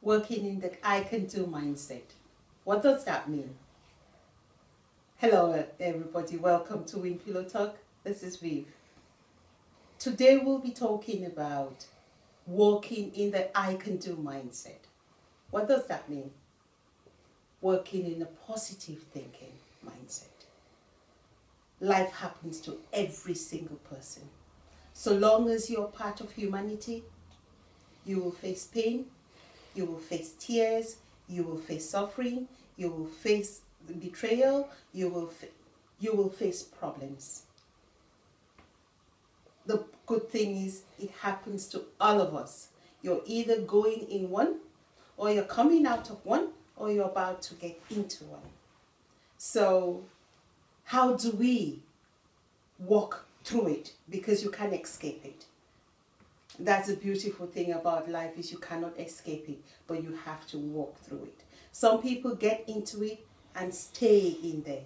working in the I can do mindset. What does that mean? Hello everybody, welcome to Wing Pillow Talk. This is Viv. Today we'll be talking about working in the I can do mindset. What does that mean? Working in a positive thinking mindset. Life happens to every single person. So long as you're part of humanity, you will face pain, you will face tears, you will face suffering, you will face betrayal, you will face problems. The good thing is it happens to all of us. You're either going in one, or you're coming out of one, or you're about to get into one. So how do we walk through it? Because you can't escape it. That's the beautiful thing about life, is you cannot escape it, but you have to walk through it. Some people get into it and stay in there.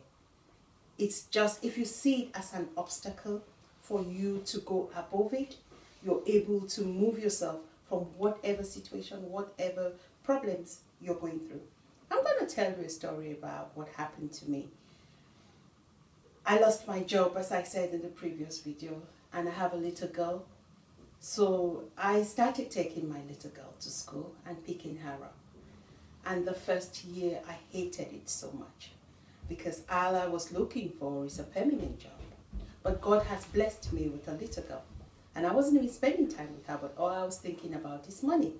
It's just, if you see it as an obstacle for you to go above it, you're able to move yourself from whatever situation, whatever problems you're going through. I'm going to tell you a story about what happened to me. I lost my job, as I said in the previous video, and I have a little girl. So I started taking my little girl to school and picking her up. And the first year I hated it so much, because all I was looking for is a permanent job. But God has blessed me with a little girl. And I wasn't even spending time with her, but all I was thinking about is money.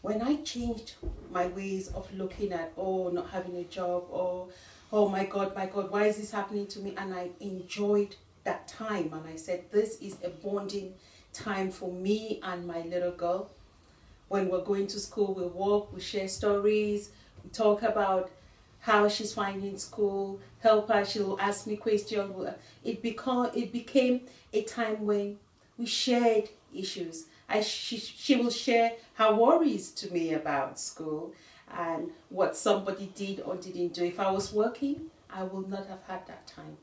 When I changed my ways of looking at, not having a job, oh my God, why is this happening to me? And I enjoyed that time. And I said, this is a bonding time for me and my little girl. When we're going to school, we walk, we share stories, we talk about how she's finding school, help her, she'll ask me questions. It became a time when we shared issues. She will share her worries to me about school and what somebody did or didn't do. If I was working, I would not have had that time.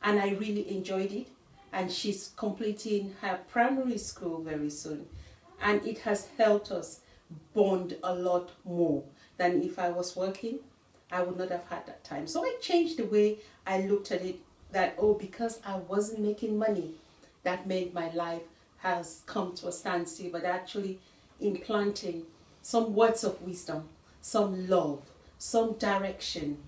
And I really enjoyed it. And she's completing her primary school very soon. And it has helped us bond a lot more than if I was working. I would not have had that time. So I changed the way I looked at it, that, because I wasn't making money, that meant my life has come to a standstill, but actually implanting some words of wisdom, some love, some direction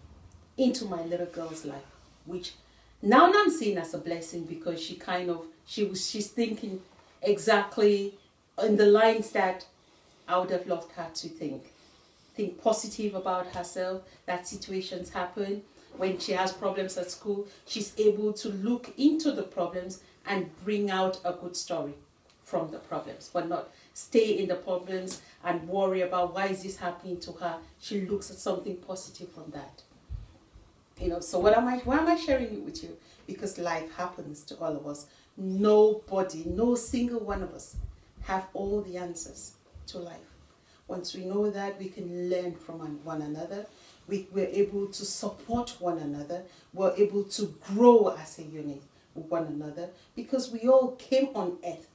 into my little girl's life, which now I'm seeing as a blessing, because she's thinking exactly in the lines that I would have loved her to think. Think positive about herself, that situations happen. When she has problems at school, she's able to look into the problems and bring out a good story from the problems, but not stay in the problems and worry about why is this happening to her. She looks at something positive from that. So why am I sharing it with you? Because life happens to all of us. Nobody, no single one of us have all the answers to life. Once we know that, we can learn from one another. We're able to support one another. We're able to grow as a unit with one another, because we all came on earth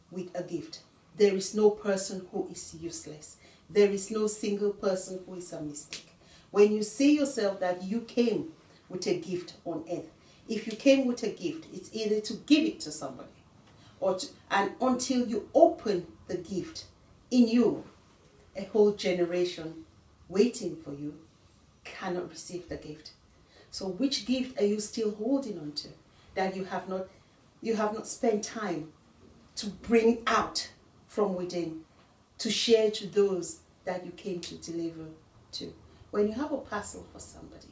with a gift. There is no person who is useless. There is no single person who is a mistake. When you see yourself that you came with a gift on earth, if you came with a gift, it's either to give it to somebody, and until you open the gift in you, a whole generation waiting for you cannot receive the gift. So which gift are you still holding on to that you have not spent time to bring out from within, to share to those that you came to deliver to? When you have a parcel for somebody,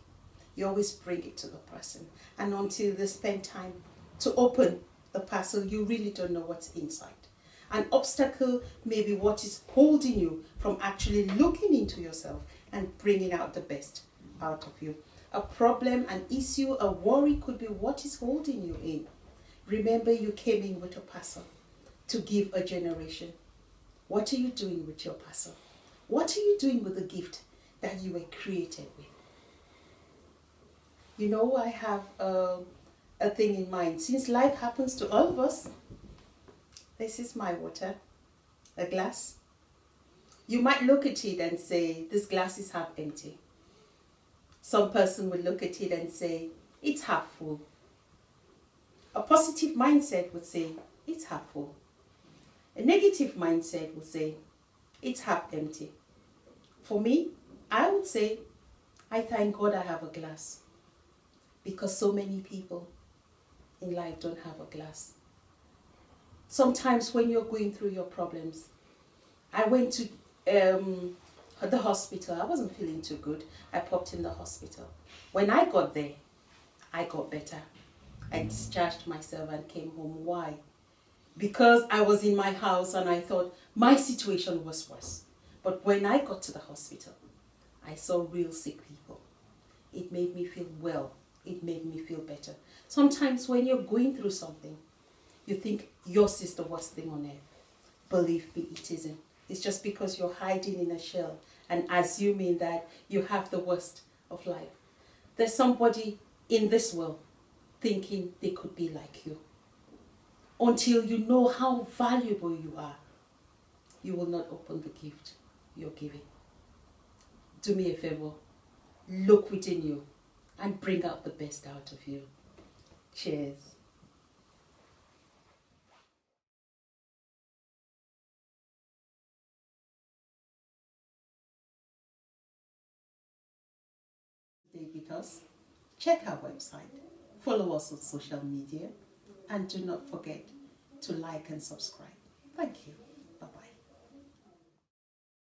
you always bring it to the person. And until they spend time to open the parcel, you really don't know what's inside. An obstacle may be what is holding you from actually looking into yourself and bringing out the best out of you. A problem, an issue, a worry could be what is holding you in. Remember, you came in with a parcel to give a generation. What are you doing with your parcel? What are you doing with the gift that you were created with? I have a thing in mind. Since life happens to all of us, this is my water, a glass. You might look at it and say, this glass is half empty. Some person will look at it and say, it's half full. A positive mindset would say, it's half full. A negative mindset would say, it's half empty. For me, I would say, I thank God I have a glass. Because so many people in life don't have a glass. Sometimes when you're going through your problems, I went to the hospital. I wasn't feeling too good. I popped in the hospital. When I got there, I got better. I discharged myself and came home. Why? Because I was in my house and I thought my situation was worse. But when I got to the hospital, I saw real sick people. It made me feel well. It made me feel better. Sometimes when you're going through something, you think yours is the worst thing on earth. Believe me, it isn't. It's just because you're hiding in a shell and assuming that you have the worst of life. There's somebody in this world thinking they could be like you. Until you know how valuable you are, you will not open the gift you're giving. Do me a favor. Look within you and bring out the best out of you. Cheers. Stay with us. Check our website. Follow us on social media. And do not forget to like and subscribe. Thank you.